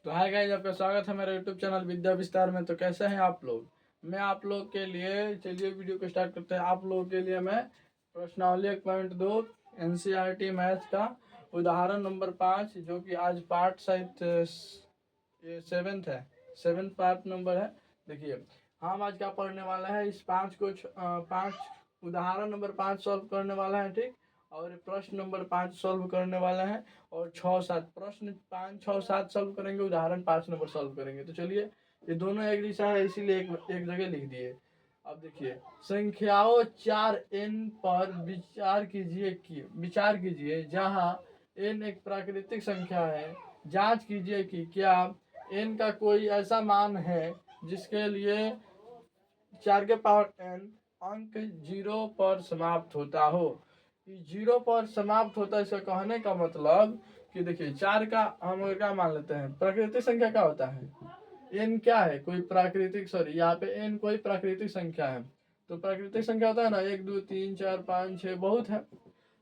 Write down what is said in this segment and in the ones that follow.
तो hi guys, आपका स्वागत है मेरे यूट्यूब चैनल विद्या विस्तार में। तो कैसे हैं आप लोग? मैं आप लोग के लिए, चलिए वीडियो को स्टार्ट करते हैं। आप लोगों के लिए मैं प्रश्नावली 1.2 एनसीईआरटी मैथ का उदाहरण नंबर 5, जो कि आज पार्ट शायद ये सेवेंथ है, सेवेंथ पार्ट नंबर है। देखिए, हम आज क्या पढ़ने वाला है, इस पाँच उदाहरण नंबर 5 सॉल्व करने वाला है, ठीक। और प्रश्न नंबर 5 सॉल्व करने वाला है, और 6-7 प्रश्न 5-6-7 सॉल्व करेंगे, उदाहरण 5 नंबर सॉल्व करेंगे। तो चलिए, ये दोनों एक जैसा है, इसीलिए एक जगह लिख दिए। अब देखिए, संख्याओं 4n पर विचार कीजिए जहां n एक प्राकृतिक संख्या है। जांच कीजिए कि क्या n का कोई ऐसा मान है जिसके लिए 4 के पावर n अंक 0 पर समाप्त होता हो। 0 पर समाप्त होता है, इसका कहने का मतलब कि देखिए, 4 का हम क्या मान लेते हैं, प्राकृतिक संख्या क्या होता है, n क्या है, कोई प्राकृतिक, सॉरी यहाँ पे n कोई प्राकृतिक संख्या है। तो प्राकृतिक संख्या होता है ना, 1 2 3 4 5 6 बहुत है।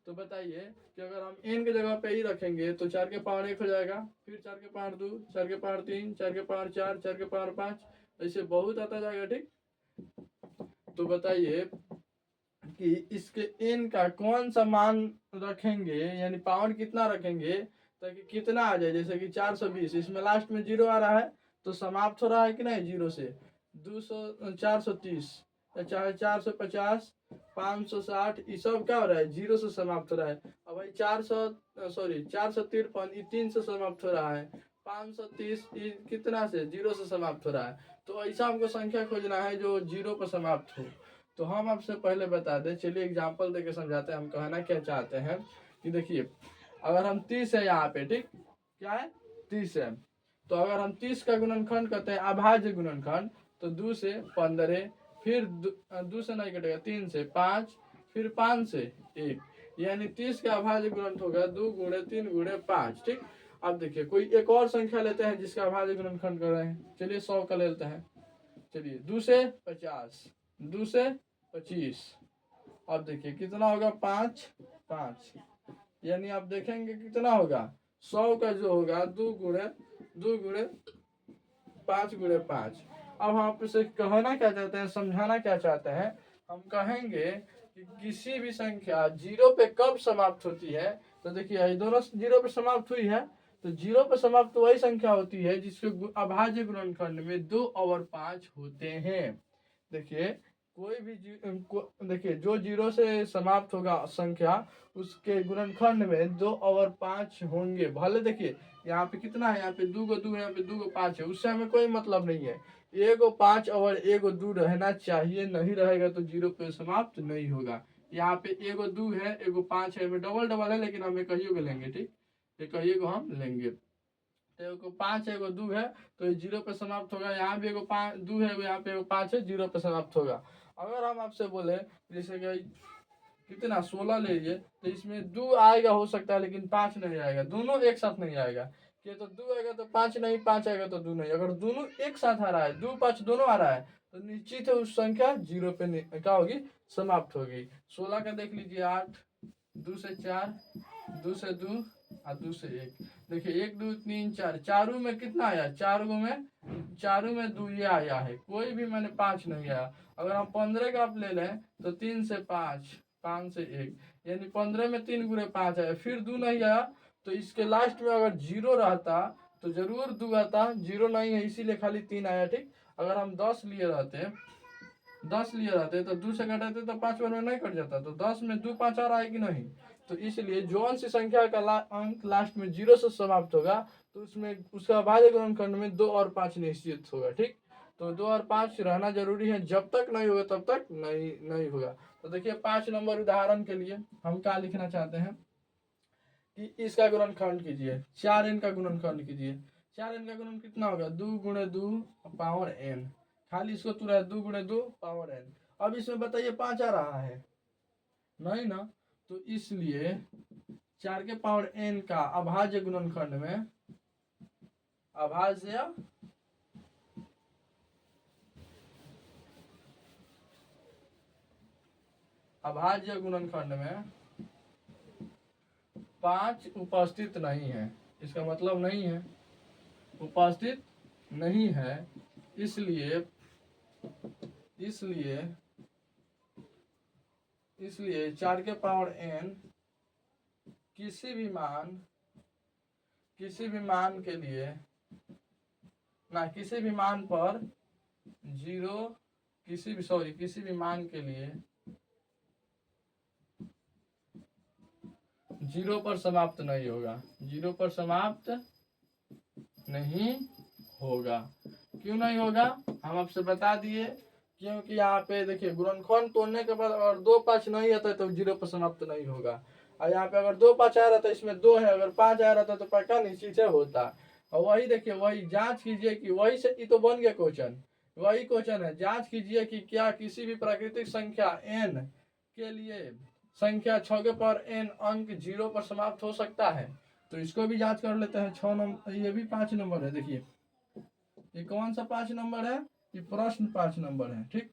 तो बताइए कि अगर हम n की जगह पे ही रखेंगे तो 4 के पावर 1 हो जाएगा, फिर 4 के पावर 2, 4 के पावर 3, 4 के पावर 4, 4 के पावर 5, ऐसे बहुत आता जाएगा, ठीक। तो बताइए कि इसके n का कौन सा मान रखेंगे, यानी पावर कितना रखेंगे ताकि कितना आ जाए। जैसे कि 420, इसमें लास्ट में 0 आ रहा है, तो समाप्त हो रहा है कि नहीं 0 से। 200 430, चाहे 450, 560, ये सब क्या हो रहा है, 0 से समाप्त हो रहा है। अब भाई 453, 3 से समाप्त हो रहा है। 530 कितना से, 0 से समाप्त हो रहा है। तो ऐसा हमको संख्या खोजना है जो 0 पर समाप्त हो। तो हम आपसे पहले बता दें, चलिए एग्जाम्पल देके समझाते हैं हम कहना क्या चाहते हैं। कि देखिए, अगर हम 30 है यहाँ पे, ठीक, क्या है 30 है, तो अगर हम 30 का गुणनखंड करते हैं, अभाज्य गुणनखंड, तो 2 से 15, फिर 2 से नहीं कटेगा, 3 से 5, फिर 5 से 1, यानी 30 का अभाज्य गुणन होगा 2 गुणे 3 गुणे 5, ठीक। अब देखिए, कोई एक और संख्या लेते हैं जिसका अभाज्य गुणनखंड कर रहे हैं। चलिए 100 का लेते हैं। चलिए 2 से 50, 2 से 25, अब देखिए कितना होगा, 5 5, यानी आप देखेंगे कितना होगा, 100 का जो होगा 2 गुणे 5 गुणे 5। अब हम आपसे कहना क्या चाहते हैं, समझाना क्या चाहते हैं, हम कहेंगे कि किसी भी संख्या 0 पे कब समाप्त होती है। तो देखिए, ये दोनों 0 पे समाप्त हुई है, तो 0 पे समाप्त वही संख्या होती है जिसके अभाज्य गुणनखंड में 2 और 5 होते हैं। देखिए, कोई भी देखिए, जो 0 से समाप्त होगा संख्या, उसके गुणनखंड में 2 और 5 होंगे। भले देखिए, यहाँ पे कितना है, यहाँ पे 2 को 2 है, यहाँ पे 2 को 5 है, उससे हमें कोई मतलब नहीं है। 1 को 5 और 1 को 2 रहना चाहिए, नहीं रहेगा तो 0 पे समाप्त नहीं होगा। यहाँ पे 1 को 2 है, 1 को 5 है, डबल डबल है, लेकिन हम एक कहिए को लेंगे, ठीक, एक कहिए को हम लेंगे। तो 1 को 5 है, 1 को 2 है, तो ये 0 पे समाप्त होगा। यहाँ भी 1 को 5 2 है, यहाँ पे 1 को 5 है, 0 पे समाप्त होगा। अगर हम आपसे बोले जैसे कि कितना 16 ले लीजिए, तो इसमें 2 आएगा हो सकता है, लेकिन 5 नहीं आएगा, दोनों एक साथ नहीं आएगा। कि तो 2 आएगा तो 5 नहीं, 5 आएगा तो 2 नहीं। अगर दोनों एक साथ आ रहा है, 2 5 दोनों आ रहा है, तो निश्चित है उस संख्या 0 पे क्या होगी, समाप्त होगी। 16 का देख लीजिए, 8, 2 से 4, 2 से 2 और 2 से 1। देखिए 1 2 3 4, चारों में कितना आया, चारों में 2 ये आया है, कोई भी मैंने 5 नहीं आया। अगर हम 15 का आप ले लें तो 3 से 5, 5 से 1, यानी 15 में 3 गुणे 5 आया, फिर 2 नहीं आया। तो इसके लास्ट में अगर 0 रहता तो जरूर 2 आता, 0 नहीं है इसीलिए खाली 3 आया, ठीक। अगर हम 10 लिए रहते तो 2 से घटाते तो 5 बार में नहीं कट जाता, तो 10 में 2 5 आ रहा है कि नहीं। तो इसलिए जौन सी संख्या का अंक लास्ट में 0 से समाप्त होगा, तो उसमें उसका अभाज्य गुणनखंड में 2 और 5 निश्चित होगा, ठीक। तो 2 और 5 रहना जरूरी है, जब तक नहीं होगा तब तक नहीं होगा। तो देखिए 5 नंबर उदाहरण के लिए हम क्या लिखना चाहते हैं कि इसका गुणनखंड कीजिए, 4n का गुणनखंड कीजिए। 4n का गुणन कितना होगा, 2 गुणे 2 पावर n, खाली इसको तुरा है 2 गुणे 2 पावर n। अब इसमें बताइए 5 आ रहा है नहीं ना, तो इसलिए 4 के पावर n का अभाज्य गुणनखंड में अभाज्य गुणनखंड में 5 उपस्थित नहीं है, इसका मतलब नहीं है। उपस्थित नहीं है, इसलिए इसलिए इसलिए 4 के पावर n किसी भी मान के लिए किसी भी मान पर जीरो किसी भी मान के लिए 0 पर समाप्त नहीं होगा, 0 पर समाप्त नहीं होगा। क्यों नहीं होगा हम आपसे बता दिए, क्योंकि यहाँ पे देखिए गुणनखंड तोड़ने के बाद अगर 2 5 नहीं आता है तो 0 पर समाप्त नहीं होगा। और यहाँ पे अगर 2 5 आ रहा था, इसमें 2 है, अगर 5 आ रहा था तो पक्का निश्चित से होता। और वही देखिए, वही जांच कीजिए कि वही से ये तो बन गया क्वेश्चन, वही क्वेश्चन है। जांच कीजिए कि क्या किसी भी प्राकृतिक संख्या n के लिए संख्या 6 के पावर n अंक 0 पर समाप्त हो सकता है। तो इसको भी जांच कर लेते हैं। 6 नंबर, ये भी 5 नंबर है। देखिए ये कौन सा 5 नंबर है, ये प्रश्न 5 नंबर है। ठीक,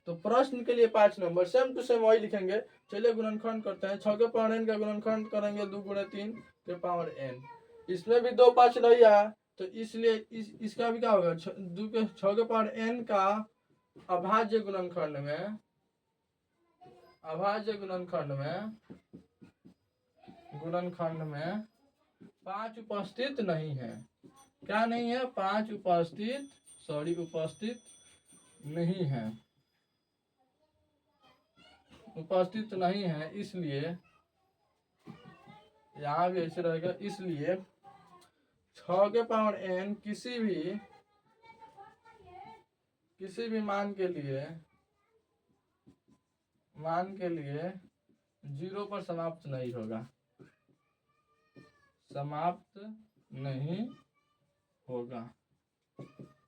तो प्रश्न के लिए 5 नंबर सेम टू सेम वही लिखेंगे। चलिए गुणनखंड करते हैं। 6 के पावर n का गुणनखंड करेंगे 2 गुणे 3 के पावर n। इसमें भी 2 5 नहीं आया तो इसलिए इसका भी क्या होगा, 6 के पावर n का अभाज्य गुणनखंड में 5 उपस्थित नहीं है। क्या नहीं है, 5 उपस्थित नहीं है, उपस्थित नहीं है। इसलिए यहाँ भी ऐसे रहेगा। इसलिए 6 के पावर n किसी भी मान के लिए 0 पर समाप्त नहीं होगा,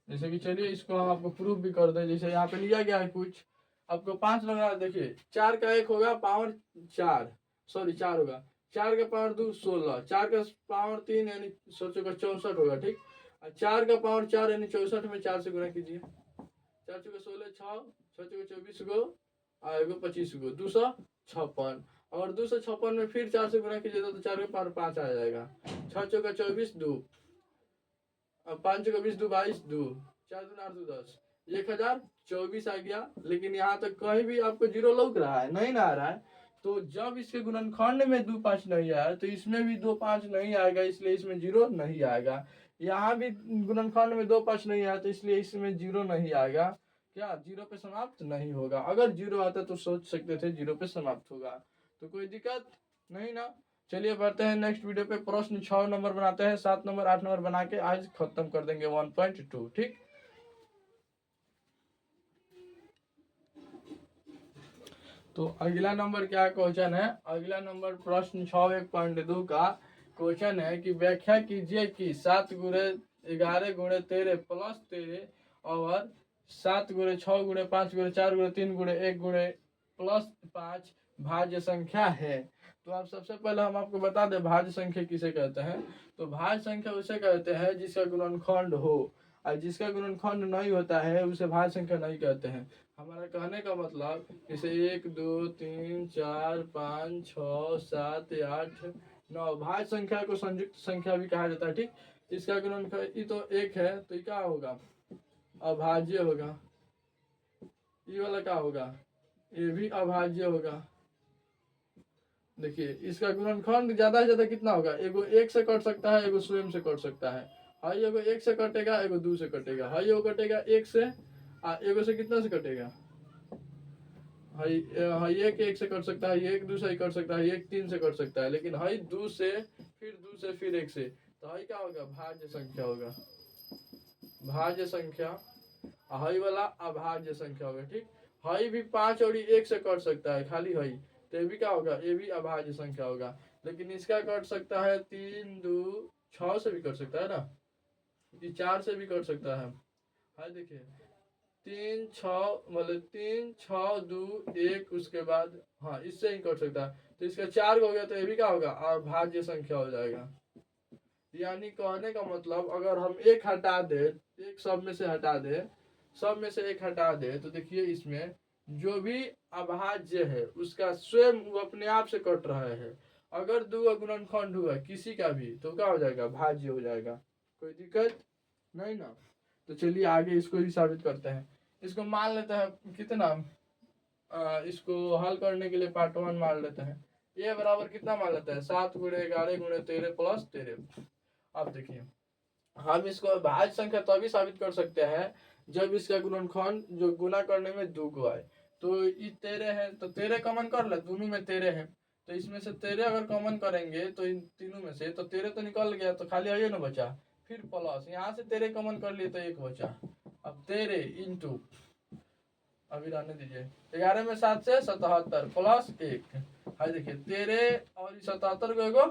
जैसे कि चलिए इसको हम आपको प्रूफ भी कर दें। जैसे यहाँ पे लिया गया है कुछ, आपको 5 लगा, देखिए 4 का 1 होगा पावर 4 होगा, 4 का पावर 2 16, 4 का पावर 3 यानी सोचो का 64 होगा। ठीक, और 4 का पावर 4 यानी 64 में 4 से गुणा कीजिए। 4 चौके 16, 6 चौके 24 गो और एगो 25 गो, 256। और 256 में फिर 4 से गुणा कीजिए तो 4 के पावर 5 आ जाएगा। 6 चौका 24 2, अब 5 चौका 20 2 22 2, 4 2 8 2 10, 1024 आ गया। लेकिन यहाँ तक कहीं भी आपको 0 लौक रहा है, नहीं ना आ रहा है। तो जब इसके गुणनखंड में 2 5 नहीं आया तो इसमें भी 2 5 नहीं आएगा, इसलिए इसमें 0 नहीं आएगा। यहाँ भी गुणनखंड में 2 5 नहीं आया तो इसलिए इसमें 0 नहीं आएगा। क्या 0 पे समाप्त नहीं होगा। अगर 0 आता तो सोच सकते थे 0 पे समाप्त होगा, तो कोई दिक्कत नहीं ना। चलिए बढ़ते हैं नेक्स्ट वीडियो पे। प्रश्न 6 नंबर बनाते हैं, 7 नंबर 8 नंबर बना के आज खत्म कर देंगे 1.2। ठीक, तो अगला नंबर क्या क्वेश्चन है, अगला नंबर प्रश्न 6 1.2 का क्वेश्चन है कि व्याख्या कीजिए कि 7 गुणे 11 गुणे 13 प्लस 13 और 7 गुणे 6 गुणे 5 गुणे 4 गुणे 3 गुणे 1 गुणे प्लस 5 भाज्य संख्या है। तो आप सबसे पहले हम आपको बता दें भाज्य संख्या किसे कहते हैं। तो भाज्य संख्या उसे कहते हैं जिसका गुणनखंड हो, और जिसका गुणनखंड नहीं होता है उसे भाज्य संख्या नहीं कहते हैं। हमारा कहने का मतलब जैसे 1 2 3 4 5 6 7 8 9 भाज्य संख्या को संयुक्त संख्या भी कहा जाता है। ठीक, इसका गुणनखंड ये तो 1 है तो ये क्या होगा, अभाज्य होगा। ये वाला क्या होगा, ये भी अभाज्य होगा। देखिए इसका गुणनखंड ज्यादा से ज्यादा कितना होगा, एगो 1 से कट सकता है, एगो स्वयं से कट सकता है। हाई एगो 1 से कटेगा, एगो 2 से कटेगा। हाई एगो कटेगा 1 से, एगो से कितना से कटेगा, हाई 1 से कट सकता है, 1 2 से कट सकता है, 1 3 से कट सकता है। लेकिन हाई 2 से फिर 1 से, तो हाई क्या होगा, भाज्य संख्या होगा, भाज्य संख्या। हाई वाला अभाज्य संख्या होगा। ठीक, हाई भी 5 और 1 से कट सकता है, खाली हाई, तो ये भी क्या होगा, ये भी अभाज्य संख्या होगा। लेकिन इसका कट सकता है 3 2 6 से भी कट सकता है ना, ये 4 से भी कट सकता है। हाँ देखिए 3 6 मतलब 3 6 2 1, उसके बाद हाँ इससे ही कट सकता है। तो इसका 4 हो गया तो ये भी क्या होगा, अभाज्य संख्या हो जाएगा। यानी कहने का मतलब अगर हम एक हटा दे, एक सब में से हटा दे, सब में से एक हटा दे, तो देखिए इसमें जो भी अभाज्य है उसका स्वयं वो अपने आप से कट रहा है। अगर 2 गुणनखंड हुआ किसी का भी तो क्या हो जाएगा, भाज्य हो जाएगा। कोई दिक्कत नहीं ना। तो चलिए आगे इसको ही साबित करते हैं। इसको मान लेते हैं कितना, इसको हल करने के लिए पार्ट 1 मान लेते हैं। ये बराबर कितना मान लेते हैं, 7 गुणे 11 गुणे 13 प्लस 13। अब देखिए हम इसको भाज्य संख्या तभी साबित कर सकते हैं जब इसका गुणनखंड जो गुना करने में 2 को आए। तो ये 13 है तो 13 कॉमन कर ले, दोनों में 13 है तो इसमें से 13 अगर कॉमन करेंगे तो इन तीनों में से तो 13 तो निकल गया, तो खाली है ना बचा। फिर प्लस यहाँ से 13 कॉमन कर लिए तो 1 बचा। अब 13 इंटू, अभी रहने दीजिए, 11 में 7 से 77 प्लस 1 है। देखिए 13 और 77 को एगो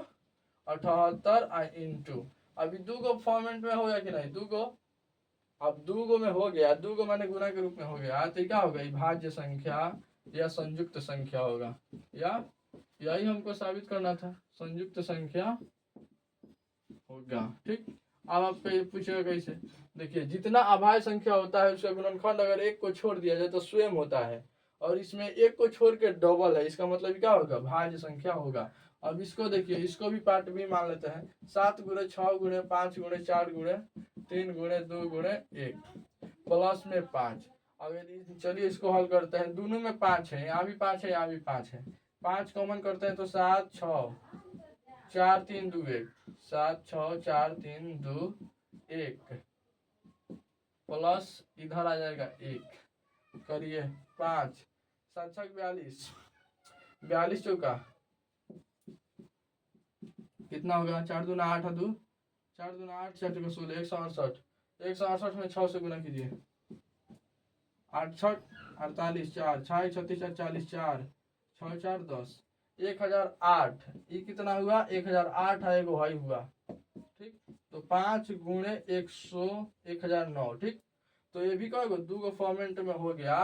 78 इंटू, अभी 2 गो फॉर्मेट में हो गया कि नहीं, 2 गो, अब 2 गो में हो गया, 2 गो मैंने गुना के रूप में हो गया, तो क्या होगा, भाज्य संख्या या संयुक्त संख्या होगा, या यही हमको साबित करना था, संयुक्त संख्या होगा। ठीक, अब आपको ये पूछेगा कैसे, देखिए जितना अभाज्य संख्या होता है उसका गुणनखंड अगर 1 को छोड़ दिया जाए तो स्वयं होता है, और इसमें 1 को छोड़ के डबल है, इसका मतलब क्या होगा, भाज्य संख्या होगा। अब इसको देखिए, इसको भी पार्ट भी मान लेते हैं, 7 गुणे 6 गुणे 5 गुणे 4 गुणे 3 गुणे 2 गुणे 1 प्लस में 5। अगर चलिए इसको हल करते हैं, दोनों में 5 है, यहाँ भी 5 है यहाँ भी 5 है, 5 कॉमन करते हैं तो 7 6 4 3 2 1, 7 6 4 3 2 1 प्लस इधर आ जाएगा 1, करिए 5 7 6 42, 42 चौका कितना होगा, 4 दूना 8 2 4 दूना 8 4 चौका 16, 168, 168 में 6 से गुना कीजिए, 8 6 48 4 6 36 40 4 6 4 10, 1008, ये कितना हुआ 1008 है, एगो हाई हुआ। ठीक, तो 5 गुणे 100 1009। ठीक, तो ये भी क्या होगा, 2 गो फॉर्मेट में हो गया,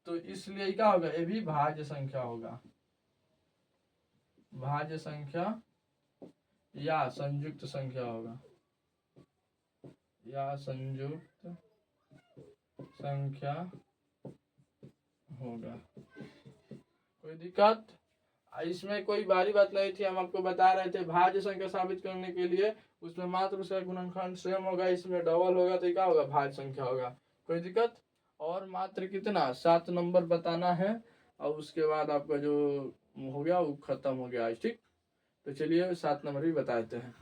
तो इसलिए क्या होगा, ये भी भाज्य संख्या होगा, भाज्य संख्या या संयुक्त संख्या होगा, या संयुक्त संख्या होगा। कोई दिक्कत, इसमें कोई भारी बात नहीं थी, हम आपको बता रहे थे भाज्य संख्या साबित करने के लिए उसमें मात्र उसका गुणनखंड स्वयं होगा, इसमें डबल होगा तो क्या होगा, भाज्य संख्या होगा। कोई दिक्कत, और मात्र कितना 7 नंबर बताना है, और उसके बाद आपका जो हो गया वो खत्म हो गया आज। ठीक, तो चलिए 7 नंबर भी बता देते हैं।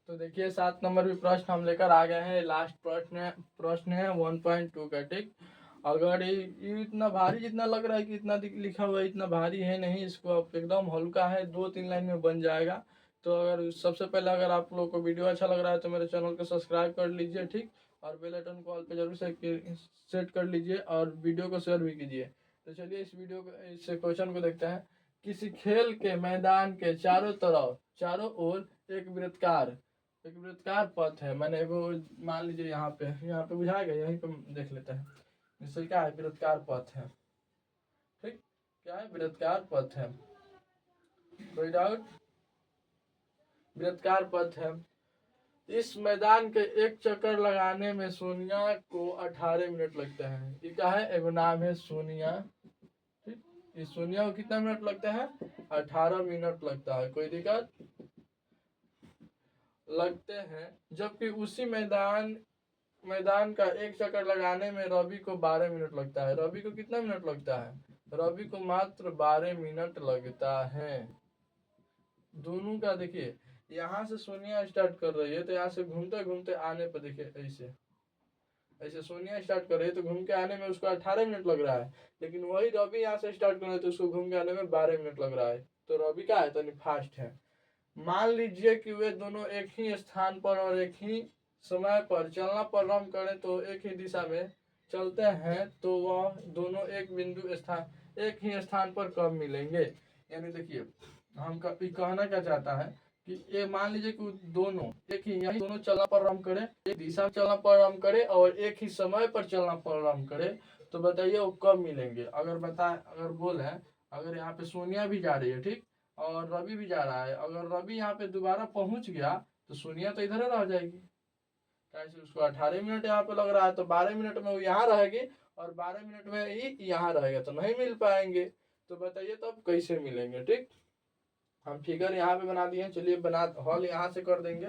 तो देखिए 7 नंबर भी प्रश्न हम लेकर आ गए हैं, लास्ट प्रश्न है 1.2 का। ठीक, अगर ये इतना भारी जितना लग रहा है कि इतना लिखा हुआ है, इतना भारी है नहीं, इसको आप एकदम हल्का है, 2-3 लाइन में बन जाएगा। तो अगर सबसे पहले अगर आप लोग को वीडियो अच्छा लग रहा है तो मेरे चैनल को सब्सक्राइब कर लीजिए। ठीक, और बेल आइकन को ऑल पे जरूर सेट कर लीजिए, और वीडियो को शेयर भी कीजिए। तो चलिए इस वीडियो को, इस क्वेश्चन को देखते हैं। किसी खेल के मैदान के चारों तरफ, चारों ओर एक वृत्ताकार पथ है, मैंने वो मान लीजिए यहाँ पे बुझाएगा, यहीं पे देख लेते हैं। इससे क्या है, वृत्ताकार पथ है। ठीक, क्या है, वृत्ताकार पथ है, कोई डाउट, वृत्ताकार पथ है। इस मैदान के एक चक्कर लगाने में सोनिया को 18 मिनट लगते हैं। ये क्या है, एगो नाम है सोनिया। ठीक, इस सोनिया को कितना मिनट लगता है, 18 मिनट लगता है। कोई दिक्कत, लगते हैं, जबकि उसी मैदान का एक चक्कर लगाने में रवि को 12 मिनट लगता है। रवि को कितना मिनट लगता है, रवि को मात्र 12 मिनट लगता है। दोनों का देखिए, यहाँ से सोनिया स्टार्ट कर रही है तो यहाँ से घूमते घूमते आने पर देखिए ऐसे सोनिया स्टार्ट कर रही है तो घूम के आने में उसको 18 मिनट लग रहा है, लेकिन वही रवि यहाँ से स्टार्ट कर रहे तो उसको घूम के आने में 12 मिनट लग रहा है। तो रवि का है तो फास्ट है। मान लीजिए कि वे दोनों एक ही स्थान पर और एक ही समय पर चलना प्रारंभ करें, तो एक ही दिशा में चलते हैं तो वह दोनों एक ही स्थान पर कब मिलेंगे। यानी देखिए हम कहना क्या चाहता है कि ये मान लीजिए कि दोनों एक ही, यानी दोनों चलना प्रारंभ करें, एक दिशा में चलना प्रारंभ करे और एक ही समय पर चलना प्रारंभ करे, तो बताइए वो कब मिलेंगे। अगर बोले, अगर यहाँ पे सोनिया भी जा रही है, ठीक, और रवि भी जा रहा है, अगर रवि यहाँ पे दोबारा पहुंच गया तो सोनिया तो इधर रह जाएगी, कैसे, उसको 18 मिनट यहाँ पे लग रहा है तो 12 मिनट में वो यहाँ रहेगी और 12 मिनट में ही यहाँ रहेगा, तो नहीं मिल पाएंगे। तो बताइए तब कैसे मिलेंगे। ठीक, हम फिगर यहाँ पे बना दिए। चलिए बना हॉल यहाँ से कर देंगे।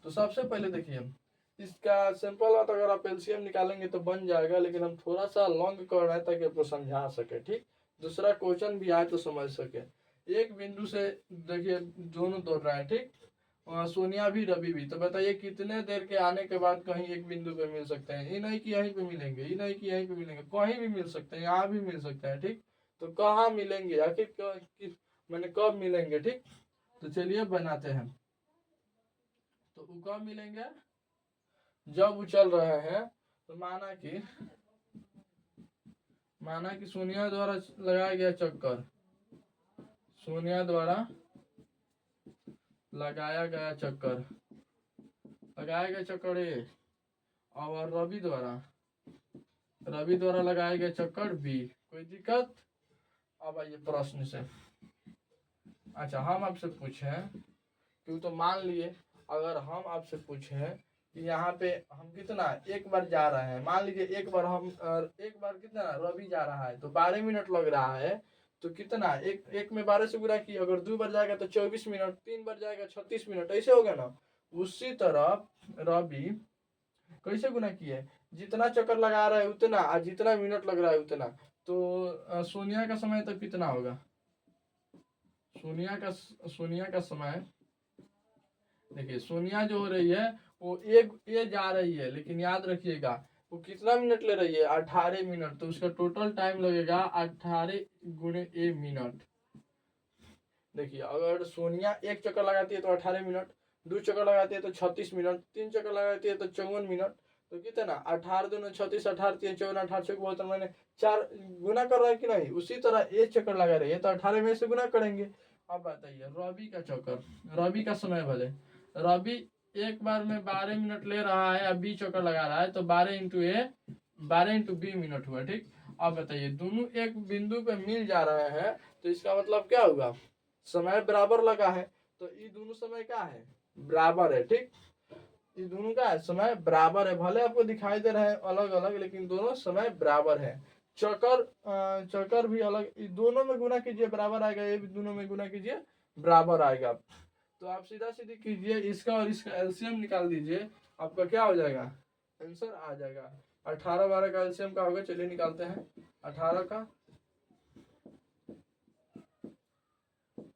तो सबसे पहले देखिए इसका सिंपल बात, अगर आप एलसीएम निकालेंगे तो बन जाएगा, लेकिन हम थोड़ा सा लॉन्ग कर रहे हैं ताकि आपको समझा सके। ठीक, दूसरा क्वेश्चन भी आए तो समझ सके। एक बिंदु से देखिए दोनों दौड़ रहा है। ठीक, सोनिया भी रवि भी। तो बताइए कितने देर के आने के बाद कहीं एक बिंदु पे मिल सकते हैं। ये नहीं कि यहीं पे मिलेंगे, ये नहीं कि यहीं पे मिलेंगे, कहीं भी मिल सकते हैं, यहाँ भी मिल सकते हैं। ठीक, तो कहाँ मिलेंगे आखिर, मैंने कब मिलेंगे। ठीक, तो चलिए बनाते हैं। तो वो कब मिलेंगे, जब उछल रहे हैं। तो माना कि सोनिया द्वारा लगाया गया चक्कर, सोनिया द्वारा लगाया गया चक्कर ए, और रवि द्वारा लगाया गया चक्कर बी। कोई दिक्कत। अब आइए प्रश्न से। अच्छा, हम आपसे पूछें, क्यों तो मान लिए अगर हम आपसे पूछें कि यहाँ पे हम कितना एक बार जा रहे हैं, मान लीजिए एक बार कितना रवि जा रहा है तो 12 मिनट लग रहा है। तो कितना एक में 12 से गुणा किया, अगर 2 बार जाएगा तो 24 मिनट, 3 बार जाएगा 36 मिनट, ऐसे हो गया ना। उसी तरह रवि कैसे गुना किए, जितना चक्कर लगा रहा है उतना और जितना मिनट लग रहा है उतना। तो सोनिया का समय तो कितना होगा, सोनिया का समय, देखिए सोनिया जो हो रही है वो एक ये जा रही है, लेकिन याद रखिएगा वो कितना मिनट ले रही है, 18 मिनट। तो उसका टोटल टाइम लगेगा 18 गुणे ए मिनट। देखिए अगर सोनिया एक चक्कर लगाती है तो 18 मिनट, 2 चक्कर लगाती है तो 36 मिनट, 3 चक्कर लगाती है तो 54 मिनट। तो कितना 18 दूना 36, 18 3 54, 18 से बोलते मैंने 4 गुना कर रहा है कि नहीं। उसी तरह एक चक्कर लगा रही है तो 18 में से गुना करेंगे। अब बताइए रवि का चक्कर, रवि का समय भले, रवि एक बार में 12 मिनट ले रहा है, अब बी चक्कर लगा रहा है तो 12 इंटू ए 12 इंटू बी मिनट हुआ। ठीक, अब बताइए दोनों एक बिंदु पे मिल जा रहे हैं तो इसका मतलब क्या होगा, समय बराबर लगा है। तो ये दोनों समय क्या है, बराबर है। ठीक, ये दोनों का समय बराबर है, भले आपको दिखाई दे रहे हैं अलग अलग, लेकिन दोनों समय बराबर है। चक्कर भी अलग, दोनों में गुना कीजिए बराबर आएगा, ये भी दोनों में गुना कीजिए बराबर आएगा। तो आप सीधा सीधी कीजिए, इसका और इसका एलसीएम निकाल दीजिए, आपका क्या हो जाएगा, आंसर आ जाएगा। 18 12 का एलसीएम का होगा, चलिए निकालते हैं। 18 का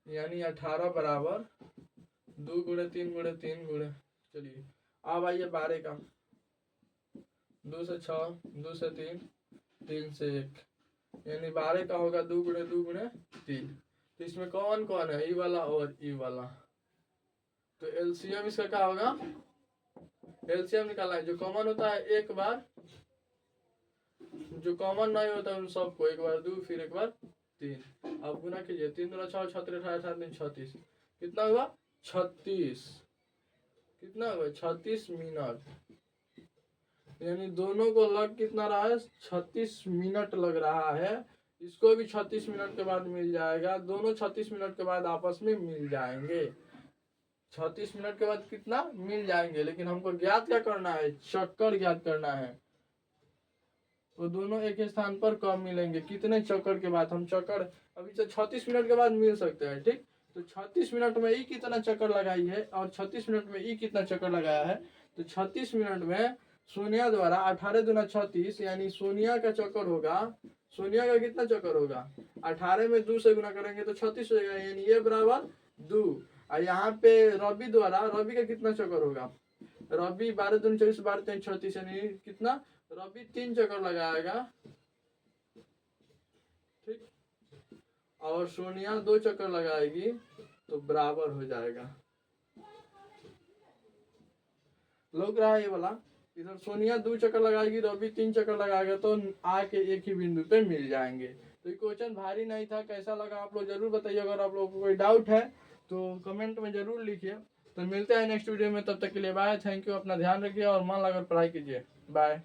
यानी 18 बराबर 2 गुणे 3 गुणे 3 गुणे, चलिए अब आइए 12 का, 2 से 6, 2 से 3, 3 से 1, यानी 12 का होगा 2 गुणे 2 गुणे 3। तो इसमें कौन कौन है, ई वाला और ई वाला। तो एलसीएम इसका क्या होगा, एलसीएम निकालना है। जो कॉमन होता है एक बार, जो कॉमन नहीं होता है उन सबको एक बार 2 फिर एक बार 3। अब गुना कीजिए, 3 दूना 6, 6 3 18, 18 36, कितना हुआ 36, कितना हुआ 36 मिनट। यानी दोनों को लग कितना रहा है, 36 मिनट लग रहा है। इसको भी 36 मिनट के बाद मिल जाएगा, दोनों 36 मिनट के बाद आपस में मिल जाएंगे। 36 मिनट के बाद कितना मिल जाएंगे, लेकिन हमको ज्ञात क्या करना है, चक्कर ज्ञात करना है। तो दोनों एक स्थान पर कब मिलेंगे, कितने चक्कर के बाद। हम चक्कर अभी से 36 मिनट के बाद मिल सकते हैं। ठीक, तो 36 मिनट में ई कितना चक्कर लगाई है और 36 मिनट में ई कितना चक्कर लगाया है। तो 36 मिनट में सोनिया द्वारा 18 दूना 36, यानी सोनिया का चक्कर होगा, सोनिया का कितना चक्कर होगा, 18 में 2 से गुना करेंगे तो 36 हो जाएगा, यानी ये बराबर 2। और यहाँ पे रवि द्वारा, रवि का कितना चक्कर होगा, रवि 12 दूना 24, 12 3 36, यानी कितना, रवि 3 चक्कर लगाएगा। ठीक, और सोनिया 2 चक्कर लगाएगी तो बराबर हो जाएगा। लोग रहा है ये वाला, इधर सोनिया 2 चक्कर लगाएगी, रवि 3 चक्कर लगाएगा, तो आके एक ही बिंदु पे मिल जाएंगे। तो ये क्वेश्चन भारी नहीं था, कैसा लगा आप लोग जरूर बताइए। अगर आप लोगों को कोई डाउट है तो कमेंट में जरूर लिखिए। तो मिलते हैं नेक्स्ट वीडियो में, तब तक के लिए बाय, थैंक यू, अपना ध्यान रखिए और मन लगाकर पढ़ाई कीजिए, बाय।